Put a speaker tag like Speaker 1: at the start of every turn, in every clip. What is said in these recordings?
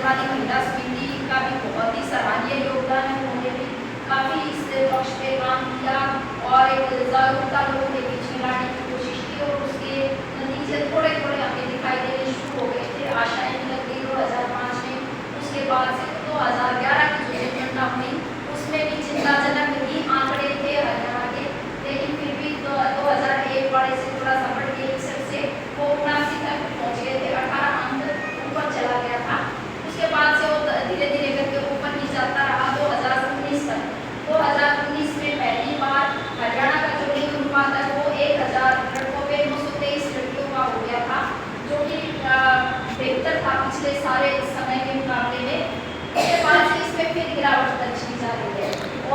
Speaker 1: समाजवादी महिला समिति का भी बहुत ही सराहनीय योगदान है। उन्होंने भी काफ़ी इस पक्ष पे काम किया और एक जागरूकता लोगों के बीच में लाने की कोशिश की और उसके नतीजे थोड़े थोड़े हमें दिखाई देने शुरू हो गए थे। आशाएं भी लग गई 2005 में। उसके बाद से 2011 की जो जनगणना हुई उसमें भी चिंताजनक ही आंकड़े थे हरियाणा के, लेकिन फिर भी 2001 वाले से थोड़ा सा बढ़ के 61 से वो 79 तक पहुँच गए थे। 18 अंक ऊपर चला गया था। उसके बाद से वो धीरे धीरे करके ऊपर ही जाता रहा 2019 तक। 2019 में पहली बार हरियाणा का जो लिंग अनुपात है वो 1000 लड़कों पे 923 लड़कियों का हो गया था, जो कि बेहतर था पिछले सारे समय के मुकाबले में। उसके बाद से इसमें फिर गिरावट दर्ज की जा रही है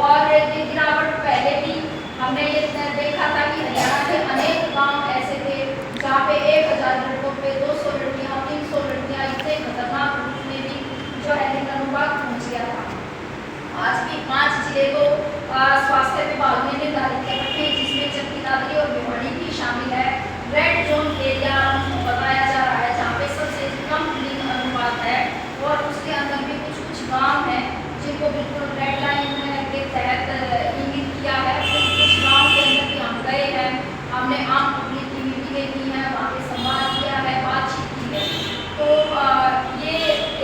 Speaker 1: और ये गिरावट पहले भी हमने ये देखा था कि हरियाणा के अनेक गांव ऐसे थे जहाँ पे 1000 लड़कों पे 200 लड़कियाँ 300 लड़कियाँ इतने खतरनाक रूप में भी जो है लिंग अनुपात पहुँच गया था। आज भी 5 जिले को स्वास्थ्य विभाग ने निर्धारित कर रखे हैं, जिसमें चक्की दादरी और भिवाड़ी भी शामिल है। रेड जोन एरिया बताया जा रहा है जहाँ पे सबसे कम लिंग अनुपात है और उसके अंदर भी कुछ गांव हैं जिनको बिल्कुल रेड लाइन के तहत इंगित किया है। कुछ गांव के अंदर भी हम गए हैं, हमने आम पब्लिक की मीटिंगें की हैं, वहाँ पे संवाद किया है, बातचीत की है। तो ये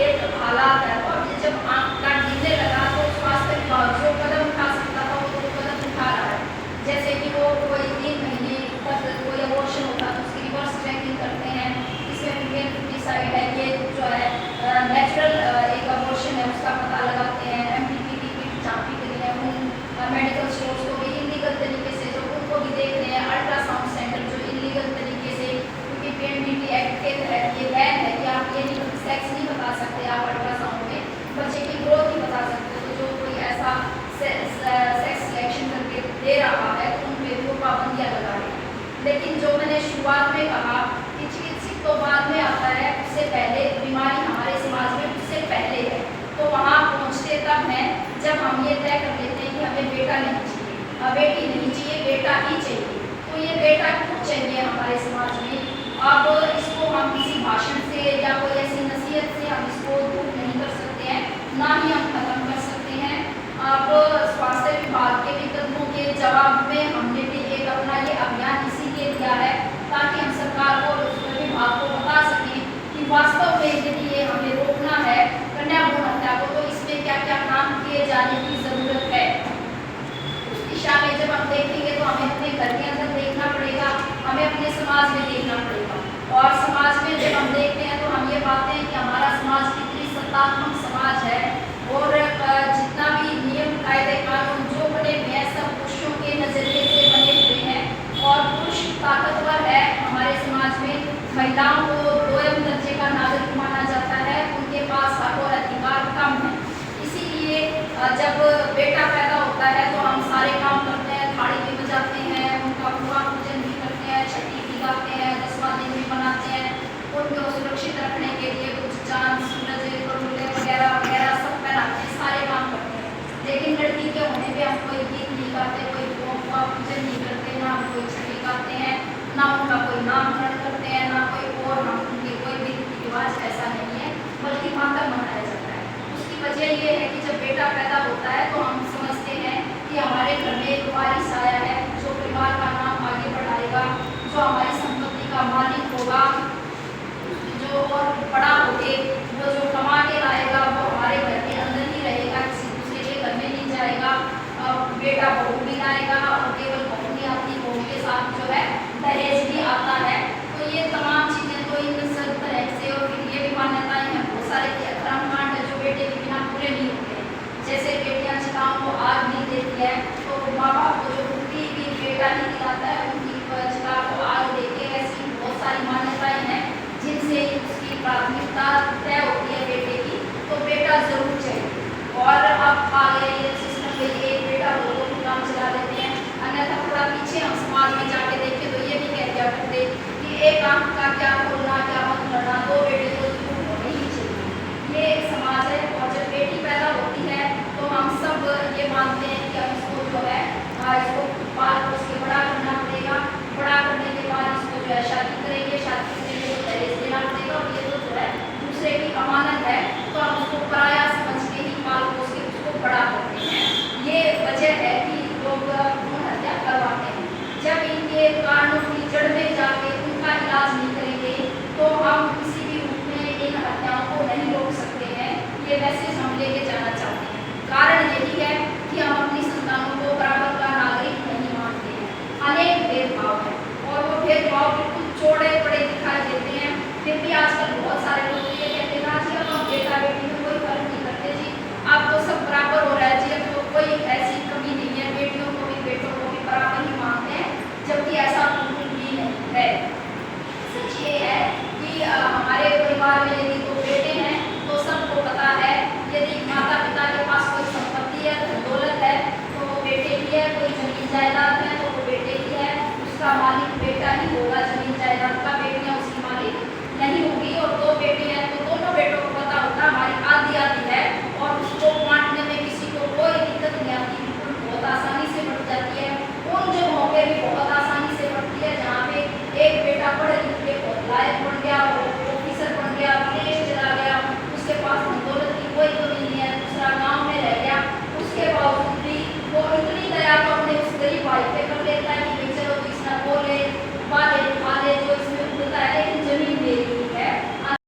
Speaker 1: एक हालात है और जब आंकड़ा गिरने लगा तो स्वास्थ्य विभाग जो कदम उठा सकता था वो कदम उठा रहा है। जैसे कि वो कोई 3 महीने तक कोई अबॉर्शन होता है तो उसकी रिवर्स ट्रैकिंग करते हैं। इसमें फीमेल फीमिसाइड है, ये जो है नेचुरल एक अबॉर्शन है उसका पता लगाते हैं। MPPT की छापी करी है उन मेडिकल स्टोर्स को भी इलीगल तरीके से जो उनको भी देख रहे हैं। अल्ट्रासाउंड सेंटर जो इलीगल तरीके से, क्योंकि PNDT एक्ट के तहत ये बैन है कि आप ये नहीं सेक्स नहीं बता सकते, आप अल्ट्रासाउंड में बच्चे की ग्रोथ ही बता सकते हो। तो जो कोई ऐसा सेक्स सिलेक्शन करके दे रहा है तो उन पर वो पाबंदियाँ लगा रहे हैं। लेकिन जो मैंने शुरुआत में कहा कि चिकित्सक तो बाद में आता है, उससे पहले बीमारी हमारे समाज में उससे पहले है। तो वहाँ पहुँचते तब हैं जब हम ये तय कर लेते हैं कि हमें बेटा नहीं चाहिए, बेटी नहीं चाहिए, बेटा ही चाहिए। तो ये बेटा क्यों चाहिए हमारे समाज में? अब इसको हम किसी भाषण से या कोई ऐसी नसीहत से हम इसको दूर नहीं कर सकते हैं, ना ही हम खत्म कर सकते हैं। अब स्वास्थ्य विभाग के भी कदमों के जवाब में हमने भी एक अपना ये अभियान इसीलिए लिया है ताकि हम सरकार को और विभाग को बता सकें कि वास्तव में यदि ये हमें रोकना है कन्या भ्रूण हत्या को तो इसमें क्या क्या काम किए जाने की ज़रूरत है। उस दिशा में जब हम देखेंगे तो हमें अपने घर के अंदर देखना पड़ेगा, हमें अपने समाज में देखना पड़ेगा। और समाज में जब हम देखते हैं तो हम ये पाते हैं कि हमारा समाज कितनी सत्तात्मक समाज है और जितना भी नियम कायदे कानून जो बने हुए हैं सब पुरुषों के नजरिए से बने हुए हैं और पुरुष ताकतवर है हमारे समाज में। महिलाओं को दोयम दर्जे का नागरिक माना जाता है, उनके पास हक और अधिकार कम है। इसीलिए जब बेटा पैदा होता है तो हम सारे काम करते हैं, थाली भी बजाते हैं, उनका पूरा पूजन भी करते हैं, छठी भी गाते हैं, 10वां दिन भी मनाते हैं। उनको सुरक्षित रखने के लिए कुछ चांद सूरज वगैरह वगैरह सब पहनाते हैं, सारे काम करते हैं। लेकिन लड़की के होने पे हम कोई गीत नहीं गाते, कोई का पूजन नहीं करते, ना हम कोई छठी गाते हैं, ना उनका कोई नामकरण करते हैं, ना कोई और हम उनके कोई भी रीति रिवाज ऐसा नहीं है, बल्कि मातम मनाया जाता है। उसकी वजह ये है कि जब बेटा पैदा होता है तो हम समझते हैं कि हमारे घर में एक वारिस आया है जो परिवार का नाम आगे बढ़ाएगा, जो हमारी संपत्ति का मालिक होगा, जो और बड़ा होके वो जो कमा के लाएगा वो हमारे घर के अंदर ही रहेगा, किसी दूसरे के घर में नहीं जाएगा। बेटा बहू भी लाएगा और केवल बहू नहीं आती, बहू के साथ जो है दहेज भी आता है। तो ये तमाम चीज़ें तो इन सब तरह से और फिर ये भी मान्यताएं हैं बहुत सारे कर्मकांड है जो बेटे के बिना पूरे नहीं होते। जैसे बेटियां चिताओं को आग नहीं देती है तो माँ बाप को जो उनकी भी बेटा ही दिलाता है उनकी चिता को आग देके, ऐसी बहुत सारी मान्यताएं हैं जिनसे उसकी प्राथमिकता तय होती है बेटे की। तो बेटा जरूर चाहिए और अब आ गए ये सिस्टम में एक बेटा हो तो काम चला लेते हैं। अन्यथा थोड़ा पीछे हम समाज में जाके देखें तो ये भी कह दिया करते कि एक आंख का क्या खोलना क्या मत करना, 2 बेटे तो जरूर होने ही चाहिए। ये एक समाज है और जब बेटी पैदा होती है तो हम सब ये मानते हैं कि अब इसको जो है इसको पाल पोस के बड़ा करना पड़ेगा। बड़ा करने के बाद इसको जो है शादी करेंगे, शादी करने के लिए दहेज देना पड़ेगा और ये तो जो है दूसरे की अमानत है तो हम ये मैसेज